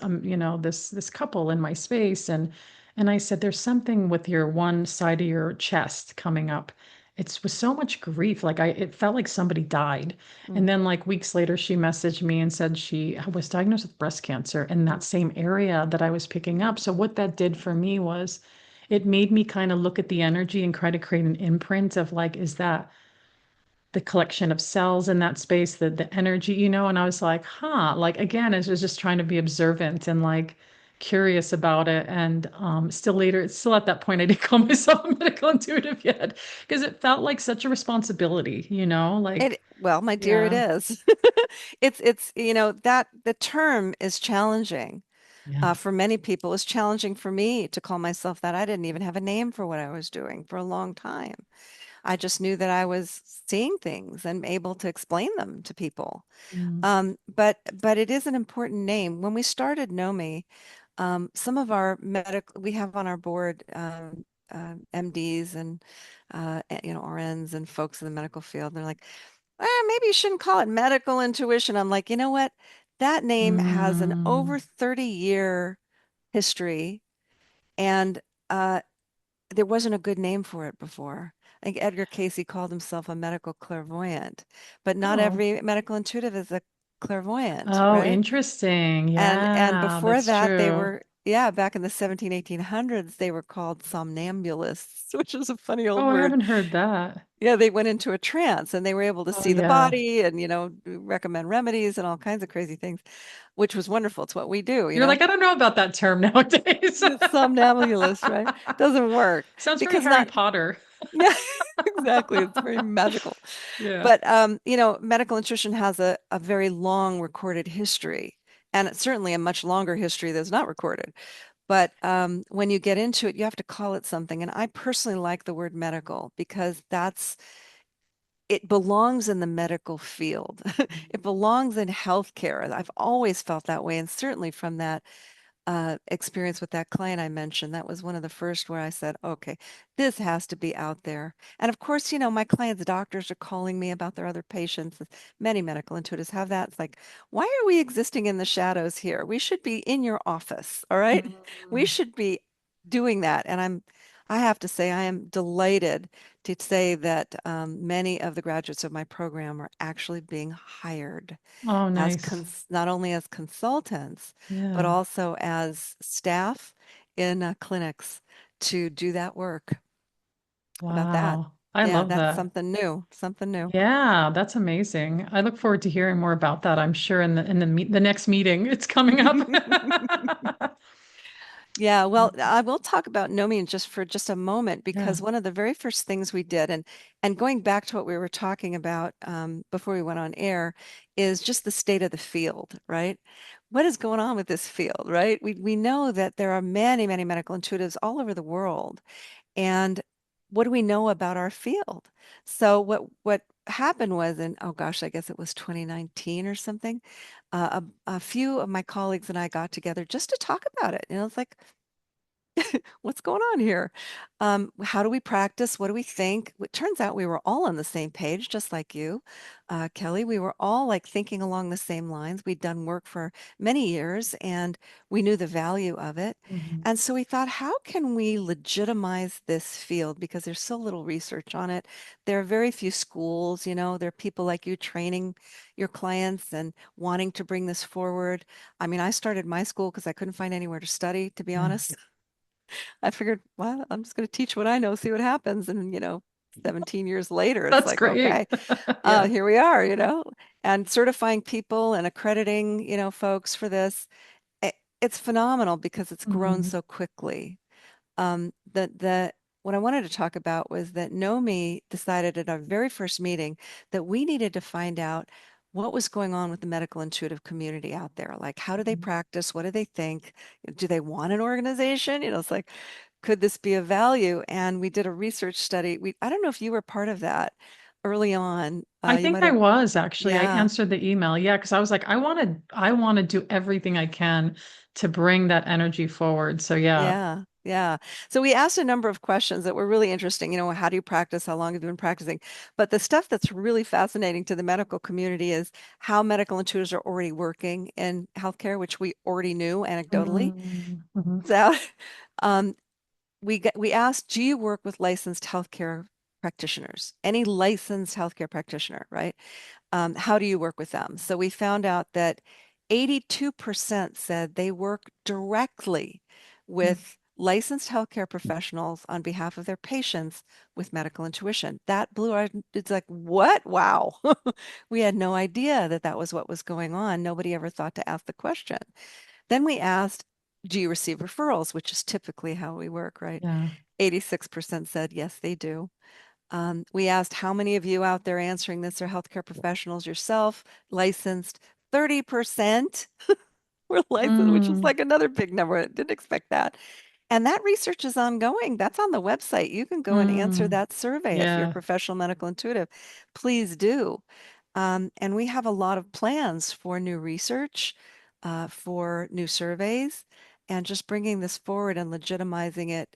this couple in my space, and I said, there's something with your one side of your chest coming up. It's with so much grief, like it felt like somebody died. Mm. And then, like weeks later, she messaged me and said she was diagnosed with breast cancer in that same area that I was picking up. So, what that did for me was it made me kind of look at the energy and try to create an imprint of like, is that the collection of cells in that space, the energy, and I was like, huh, like again, I was just trying to be observant and like curious about it. And still later, it's still at that point, I didn't call myself a medical intuitive yet because it felt like such a responsibility, like, Well, my dear, it yeah, is. That the term is challenging yeah. for many people. It's challenging for me to call myself that. I didn't even have a name for what I was doing for a long time. I just knew that I was seeing things and able to explain them to people. Mm. But it is an important name. When we started NOMI, some of our medical, we have on our board MDs and RNs and folks in the medical field. They're like, maybe you shouldn't call it medical intuition. I'm like, you know what? That name has an Mm. over 30-year history, and uh, there wasn't a good name for it before. I think Edgar Casey called himself a medical clairvoyant, but not Oh. every medical intuitive is a clairvoyant, Oh, right? interesting. And Yeah, before that's that, they true. were, yeah, back in the 1800s, they were called somnambulists, which is a funny old Oh, I word. haven't heard that. Yeah, they went into a trance and they were able to Oh, see the yeah. body and, recommend remedies and all kinds of crazy things, which was wonderful. It's what we do, You're like, I don't know about that term nowadays. The somnambulist, right? Doesn't work Sounds very because Harry not, Potter. yeah, exactly. It's very magical. Yeah. But medical nutrition has a very long recorded history, and it's certainly a much longer history that's not recorded. But when you get into it, you have to call it something. And I personally like the word medical because it belongs in the medical field. It belongs in healthcare. I've always felt that way, and certainly from that experience with that client I mentioned, that was one of the first where I said, okay, this has to be out there. And of course, my clients' doctors are calling me about their other patients. Many medical intuitives have that. It's like, why are we existing in the shadows here? We should be in your office, all right? We Mm. should be doing that. And I have to say, I am delighted to say that many of the graduates of my program are actually being hired Oh, as nice. not only as consultants, but Yeah. also as staff in clinics to do that work. How about that? Wow. I Yeah, love that's that. something new, something new. Yeah, that's amazing. I look forward to hearing more about that. I'm sure in the next meeting it's coming up. Yeah, well, I will talk about NOMI just for just a moment Yeah. because one of the very first things we did, and going back to what we were talking about before we went on air, is just the state of the field, right? What is going on with this field, right? We know that there are many, many medical intuitives all over the world, and what do we know about our field? So what happened was in, oh gosh, I guess it was 2019 or something, a few of my colleagues and I got together just to talk about it. It's like, what's going on here? How do we practice? What do we think? It turns out we were all on the same page, just like you, Kelly. We were all like thinking along the same lines. We'd done work for many years and we knew the value of it. Mhm. And so we thought, how can we legitimize this field? Because there's so little research on it. There are very few schools, there are people like you training your clients and wanting to bring this forward. I mean, I started my school because I couldn't find anywhere to study, to be Yeah. honest. I figured, well, I'm just going to teach what I know, see what happens. And, 17 years later, it's That's like, great. okay, Yeah. here we are, and certifying people and accrediting, folks for this. It, it's phenomenal because it's grown Mhm. so quickly. The what I wanted to talk about was that NOMI decided at our very first meeting that we needed to find out what was going on with the medical intuitive community out there. Like, how do they Mhm. practice? What do they think? Do they want an organization? It's like, could this be of value? And we did a research study. I don't know if you were part of that early on. I You think might I have, was actually. I yeah. answered the email. Yeah, because I was like, I want to do everything I can to bring that energy forward. So yeah. Yeah, yeah. So we asked a number of questions that were really interesting. How do you practice? How long have you been practicing? But the stuff that's really fascinating to the medical community is how medical intuitives are already working in healthcare, which we already knew anecdotally. Mhm. So um, we asked, do you work with licensed healthcare practitioners? Any licensed healthcare practitioner, right? How do you work with them? So we found out that 82% said they work directly Mhm. with licensed healthcare professionals on behalf of their patients with medical intuition. That blew our, it's like, what? Wow. We had no idea that that was what was going on. Nobody ever thought to ask the question. Then we asked, do you receive referrals, which is typically how we work, right? Yeah. 86% said yes, they do. We asked how many of you out there answering this are healthcare professionals yourself, licensed. 30% were licensed, which is Mm, like another big number. I didn't expect that. And that research is ongoing. That's on the website. You can go and answer mm, that survey if you're a yeah. professional medical intuitive. Please do. And we have a lot of plans for new research, for new surveys, and just bringing this forward and legitimizing it,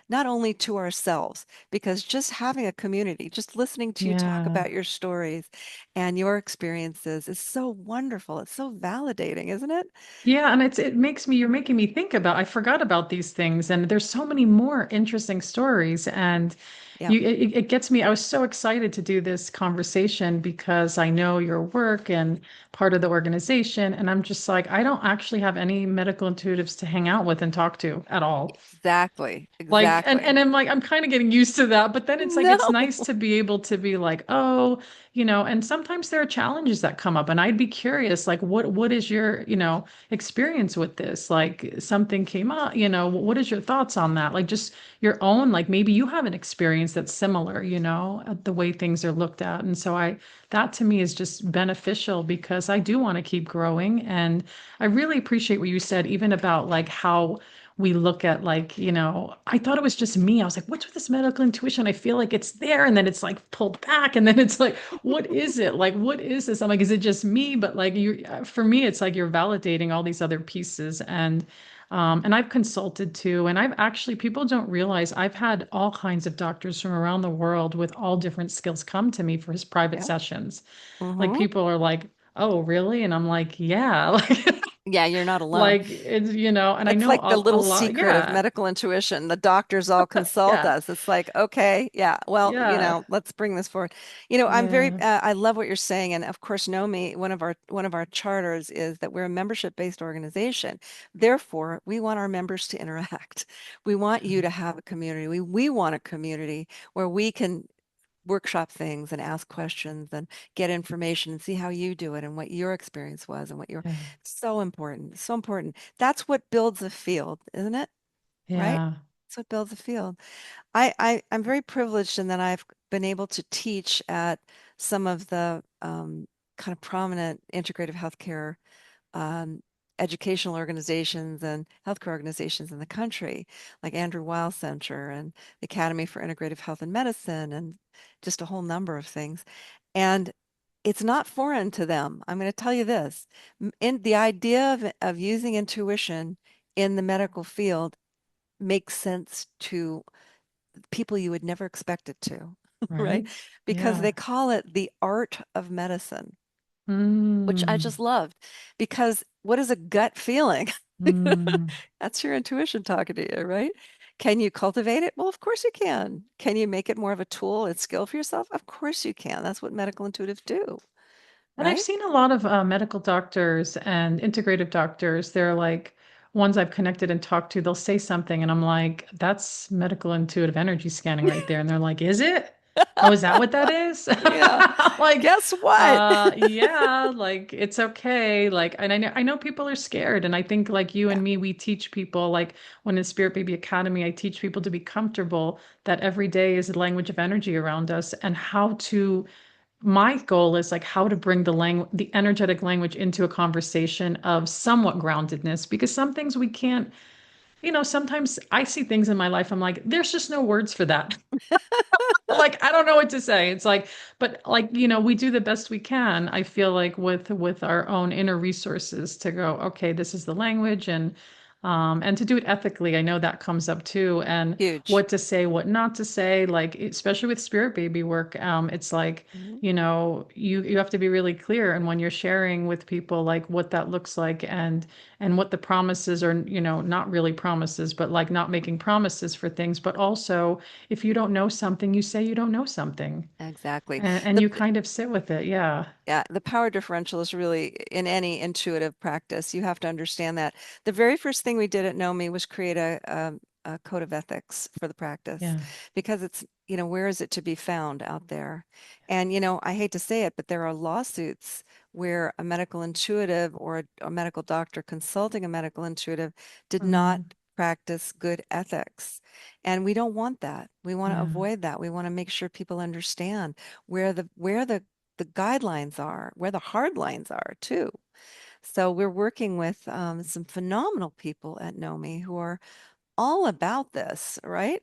not only to ourselves, because just having a community, just listening to you talk Yeah. about your stories and your experiences is so wonderful. It's so validating, isn't it? Yeah, and it makes me you're making me think about I forgot about these things and there's so many more interesting stories and Yeah. it gets me I was so excited to do this conversation because I know your work and part of the organization and I'm just like I don't actually have any medical intuitives to hang out with and talk to at all. Exactly. Like, and Exactly. I'm like, I'm kind of getting used to that, but then it's like, No. it's nice to be able to be like, oh, and sometimes there are challenges that come up and I'd be curious, like, what is your, experience with this? Like something came up, what is your thoughts on that? Like just your own, like maybe you have an experience that's similar, at the way things are looked at. And so that to me is just beneficial because I do want to keep growing. And I really appreciate what you said, even about like how we look at like, I thought it was just me. I was like, what's with this medical intuition? I feel like it's there and then it's like pulled back and then it's like, what is it? Like, what is this? I'm like, is it just me? But like for me, it's like you're validating all these other pieces and I've consulted too. And I've actually, people don't realize I've had all kinds of doctors from around the world with all different skills come to me for his private Yeah. sessions. Like Hmm. people are like, oh, really? And I'm like, yeah, like, Yeah, you're not alone. like it's, and I It's know like the a little lot. secret of Yeah. medical intuition. The doctors all consult Yeah. us. It's like, okay, yeah, well, Yeah. let's bring this forward. Yeah. I love what you're saying. And of course, NOMI, one of our charters is that we're a membership-based organization. Therefore, we want our members to interact. We want you to have a community. We want a community where we can workshop things and ask questions and get information and see how you do it and what your experience was and what your Yeah. so important, so important. That's what builds a field, isn't it? Right? Yeah. That's what builds a field. I'm very privileged in that I've been able to teach at some of the kind of prominent integrative healthcare um, educational organizations and healthcare organizations in the country, like Andrew Weil Center and the Academy for Integrative Health and Medicine, and just a whole number of things. And it's not foreign to them. I'm going to tell you this. In the idea of using intuition in the medical field makes sense to people you would never expect it to, right? Right? Because Yeah. they call it the art of medicine, which I Mm, just loved. Because what is a gut feeling? mm. That's your intuition talking to you, right? Can you cultivate it? Well, of course you can. Can you make it more of a tool and skill for yourself? Of course you can. That's what medical intuitives do, And I've right? seen a lot of medical doctors and integrative doctors. They're like ones I've connected and talked to. They'll say something, and I'm like, that's medical intuitive energy scanning right there. And they're like, is it? Oh, is that what that is? Yeah. Like, Guess what? yeah, like it's okay. Like, and I know people are scared. And I think like you Yeah, and me, we teach people, like when in Spirit Baby Academy, I teach people to be comfortable that every day is a language of energy around us and how to my goal is like how to bring the energetic language into a conversation of somewhat groundedness because some things we can't, sometimes I see things in my life, I'm like, there's just no words for that. Like I don't know what to say. It's like, but like, we do the best we can. I feel like with our own inner resources to go, okay, this is the language and to do it ethically. I know that comes up too. And huge. what to say, what not to say, like especially with spirit baby work, it's like, Mhm. you have to be really clear and when you're sharing with people like what that looks like and what the promises are, not really promises, but like not making promises for things, but also if you don't know something, you say you don't know something Exactly. and The you kind of sit with it. Yeah. Yeah, the power differential is really in any intuitive practice. You have to understand that. The very first thing we did at NOMI was create a code of ethics for the practice Yeah. because it's, where is it to be found out there? And, I hate to say it, but there are lawsuits where a medical intuitive or a medical doctor consulting a medical intuitive did not Mm, practice good ethics. And we don't want that. We want to yeah. avoid that. We want to make sure people understand where the guidelines are, where the hard lines are too. So we're working with some phenomenal people at NOMI who are all about this, right?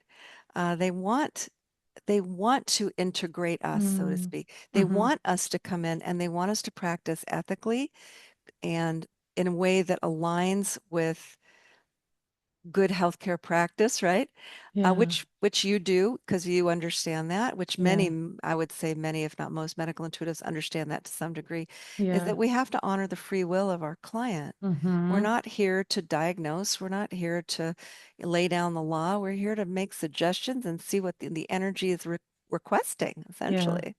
They want to integrate us, so to Mm, speak. They hmm. want us to come in and they want us to practice ethically and in a way that aligns with good healthcare practice, right? Yeah. Which you do because you understand that, which Yeah. I would say many, if not most medical intuitives understand that to some degree, is Yeah. that we have to honor the free will of our client. We're Hmm. not here to diagnose. We're not here to lay down the law. We're here to make suggestions and see what the energy is requesting, Yeah. essentially.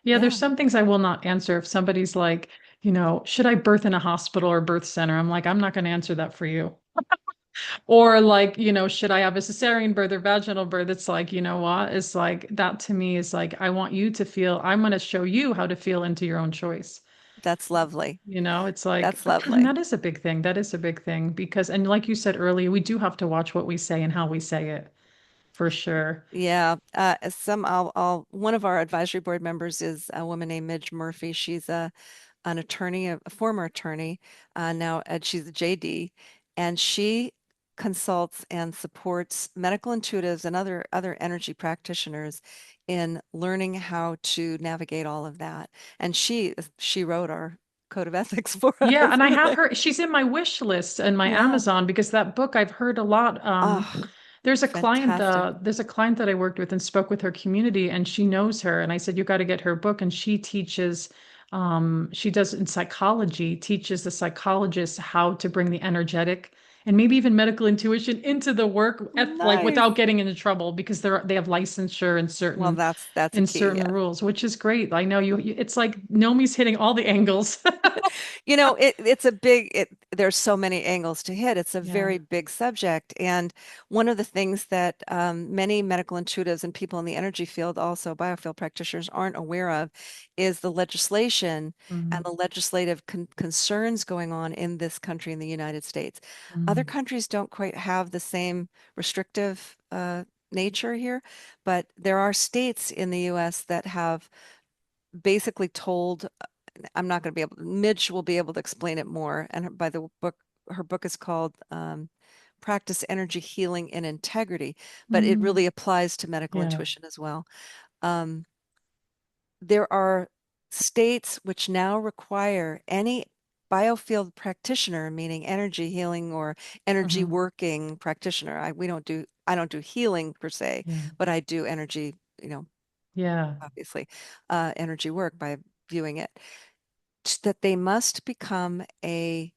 Yeah, there's Yeah, some things I will not answer if somebody's like, should I birth in a hospital or birth center? I'm like, I'm not going to answer that for you. Or like, should I have a cesarean birth or vaginal birth? It's like, you know what? It's like that to me is like, I want you to feel, I'm going to show you how to feel into your own choice. that's lovely. It's like, That's lovely. that is a big thing. That is a big thing because, and like you said earlier, we do have to watch what we say and how we say it for sure. Yeah, one of our advisory board members is a woman named Midge Murphy. She's an attorney, a former attorney, now she's a JD, and she consults and supports medical intuitives and other energy practitioners in learning how to navigate all of that. And she wrote our code of ethics for Yeah, us. and I have her, she's in my wish list and my Yeah. Amazon because that book I've heard a lot. Oh, fantastic. There's a client that I worked with and spoke with her community and she knows her. And I said, you got to get her book. And she teaches, she does in psychology, teaches the psychologists how to bring the energetic and maybe even medical intuition into the work like Nice. without getting into trouble because they have licensure and Well, that's a in key. certain rules, which is great. I know it's like Nomi's hitting all the angles. There's so many angles to hit. It's a Yeah. very big subject. And one of the things that many medical intuitives and people in the energy field, also biofield practitioners, aren't aware of is the legislation and Mm, the legislative concerns going on in this country, in the United States. Other mm. countries don't quite have the same restrictive nature here, but there are states in the US that have basically told I'm not going to be able, Midge will be able to explain it more. And by the book, her book is called Practice Energy Healing in Integrity, but it Mm, really applies to medical yeah. intuition as well. There are states which now require any biofield practitioner, meaning energy healing or energy Mhm. working practitioner. I don't do healing per se, Yeah. but I do energy, you know, Yeah. obviously, energy work by viewing it, that they must become a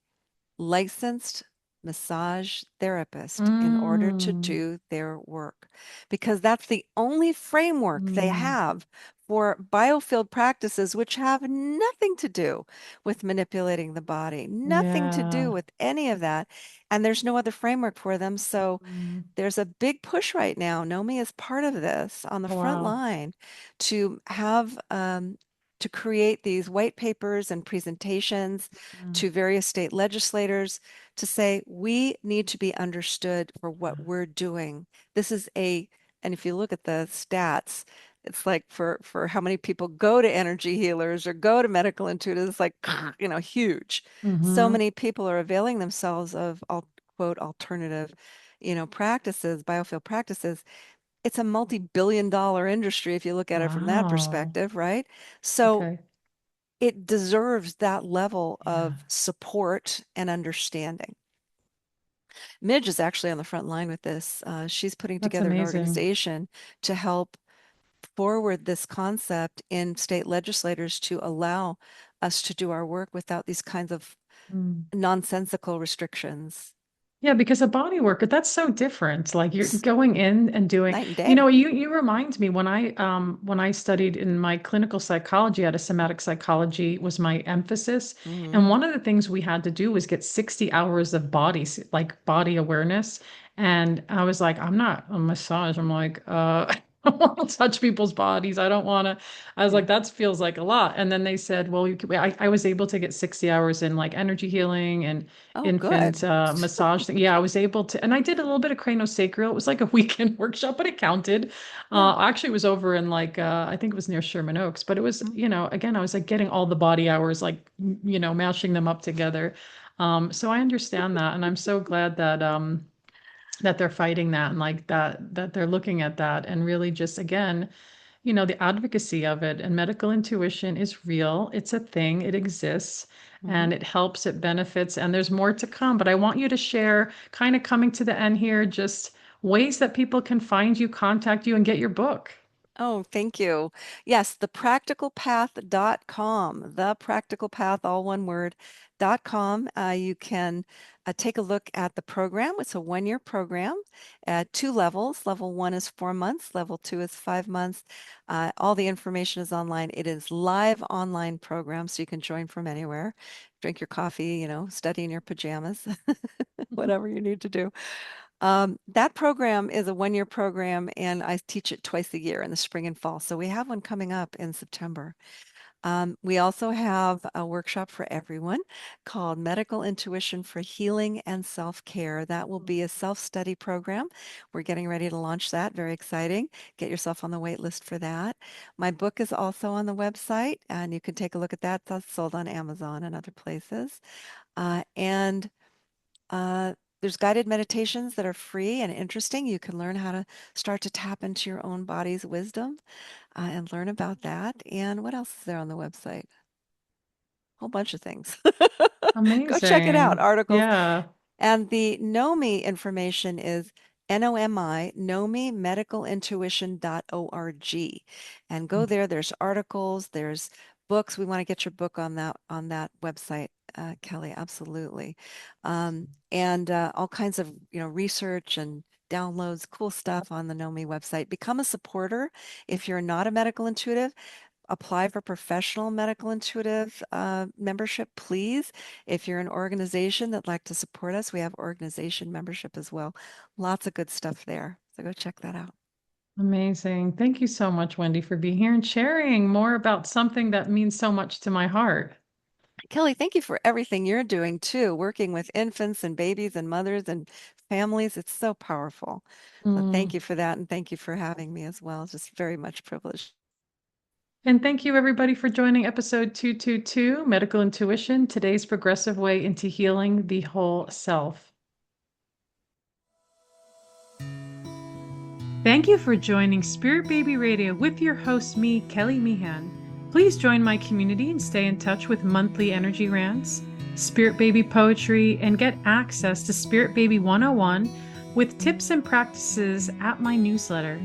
licensed massage therapist in order to Mm. do their work, because that's the only framework they Mm. have for biofield practices, which have nothing to do with manipulating the body, nothing to do Yeah. with any of that. And there's no other framework for them. So Mm. there's a big push right now. NOMI is part of this on the Oh, front wow. line to have to create these white papers and presentations Mm. to various state legislators to say we need to be understood for what we're doing. This is a, and if you look at the stats, it's like for how many people go to energy healers or go to medical intuitives, it's like huge. So Mhm. many people are availing themselves of quote alternative, practices, biofield practices. It's a multi-billion-dollar industry if you look at it from that Wow. perspective, right? So Okay. it deserves that level Yeah. of support and understanding. Midge is actually on the front line with this. She's putting That's together an amazing. organization to help forward this concept in state legislators to allow us to do our work without these kinds of Mm. nonsensical restrictions. Yeah, because a body worker, that's so different. Like you're It's going in and doing, night and day. you remind me when I studied in my clinical psychology, I had a somatic psychology was my emphasis. Hmm. And one of the things we had to do was get 60 hours of like body awareness. And I was like, I'm not a massage. I'm like, I don't want to touch people's bodies. I don't want to. I was Yeah. like, that feels like a lot. And then they said, well, I was able to get 60 hours in like energy healing and Oh, infant good. massage thing. Yeah, I was able to, and I did a little bit of craniosacral. It was like a weekend workshop, but it counted. Yeah. Actually, it was over in like I think it was near Sherman Oaks, but it was, Mm. again, I was like getting all the body hours, like mashing them up together. So I understand that, and I'm so glad that they're fighting that and like that they're looking at that and really just again the advocacy of it and medical intuition is real. It's a thing, it exists, Mhm. and it helps, it benefits, and there's more to come. But I want you to share, kind of coming to the end here, just ways that people can find you, contact you, and get your book. Oh, thank you. Yes, thepracticalpath.com, the practical path, all one word, .com. You can take a look at the program. It's a 1-year program at 2 levels. Level 1 is 4 months, level 2 is 5 months. All the information is online. It is live online program, so you can join from anywhere. Drink your coffee, study in your pajamas, whatever you need to do. That program is a 1-year program, and I teach it twice a year in the spring and fall. So we have one coming up in September. We also have a workshop for everyone called Medical Intuition for Healing and Self-Care. That will be a self-study program. We're getting ready to launch that. Very exciting. Get yourself on the wait list for that. My book is also on the website, and you can take a look at that. That's sold on Amazon and other places. And there's guided meditations that are free and interesting. You can learn how to start to tap into your own body's wisdom and learn about that. And what else is there on the website? Whole bunch of things. Go check it out. Amazing. Articles. Yeah. And the NOMI information is NOMI, NOMImedicalintuition.org. And go there. There's articles, there's books. We want to get your book on that website, Kelly. Absolutely. And all kinds of research and downloads, cool stuff on the NOMI website. Become a supporter if you're not a medical intuitive. Apply for professional medical intuitive membership, please. If you're an organization that'd like to support us, we have organization membership as well. Lots of good stuff there. So go check that out. Amazing. Thank you so much, Wendy, for being here and sharing more about something that means so much to my heart. Kelly, thank you for everything you're doing too, working with infants and babies and mothers and families. It's so powerful. So thank Mm. you for that. And thank you for having me as well. Just very much privileged. And thank you, everybody, for joining episode 222, Medical Intuition, today's progressive way into healing the whole self. Thank you for joining Spirit Baby Radio with your host, me, Kelly Meehan. Please join my community and stay in touch with monthly energy rants. Spirit Baby Poetry, and get access to Spirit Baby 101 with tips and practices at my newsletter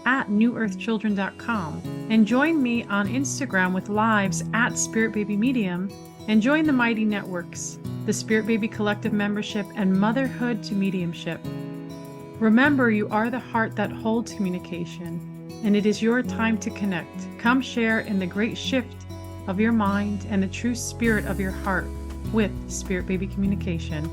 at newearthchildren.com. And join me on Instagram with lives at Spirit Baby Medium, and join the Mighty Networks, the Spirit Baby Collective membership, and Motherhood to Mediumship. Remember, you are the heart that holds communication, and it is your time to connect. Come share in the great shift of your mind and the true spirit of your heart with Spirit Baby Communication.